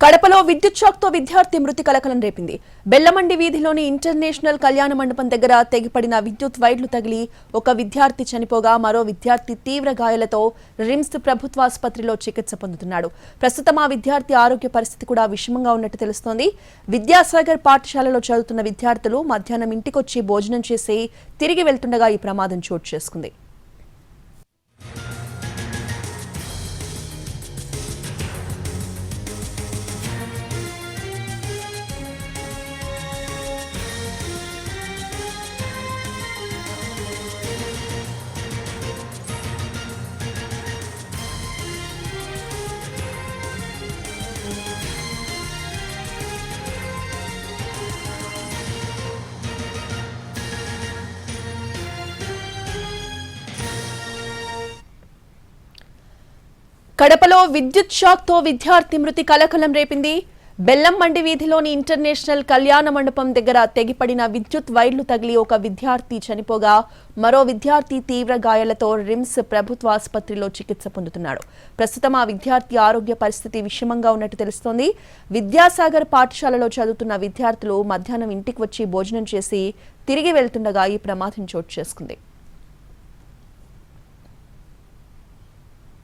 కడపలో విద్యుత్ షాక్ తో విద్యార్థి మృతి కలకలం రేపింది. బెల్లమండి వీధిలోని ఇంటర్నేషనల్ కళ్యాణ మండపం దగ్గర తెగిపడిన విద్యుత్ వైర్లు తగిలి ఒక విద్యార్థి చనిపోగా మరో విద్యార్థి తీవ్ర గాయాలతో రిమ్స్ ప్రభుత్వ ఆసుపత్రిలో చికిత్స పొందుతున్నాడు. ప్రస్తుతం ఆ విద్యార్థి ఆరోగ్య పరిస్థితి కూడా విషమంగా ఉన్నట్టు తెలుస్తోంది. విద్యాసాగర్ పాఠశాలలో చదువుతున్న విద్యార్థులు మధ్యాహ్నం ఇంటికొచ్చి భోజనం చేసి తిరిగి వెళ్తుండగా ఈ ప్రమాదం చోటు చేసుకుంది. కడపలో విద్యుత్ షాక్ తో విద్యార్థి మృతి కలకలం రేపింది. బెల్లంమండి వీధిలోని ఇంటర్నేషనల్ కళ్యాణ మండపం దగ్గర తెగిపడిన విద్యుత్ వైర్లు తగిలి ఒక విద్యార్థి చనిపోగా మరో విద్యార్థి తీవ్ర గాయాలతో రిమ్స్ ప్రభుత్వ ఆసుపత్రిలో చికిత్స పొందుతున్నాడు. ప్రస్తుతం ఆ విద్యార్థి ఆరోగ్య పరిస్థితి విషమంగా ఉన్నట్టు తెలుస్తోంది. విద్యాసాగర్ పాఠశాలలో చదువుతున్న విద్యార్థులు మధ్యాహ్నం ఇంటికి వచ్చి భోజనం చేసి తిరిగి వెళ్తుండగా ఈ ప్రమాదం చోటు చేసుకుంది.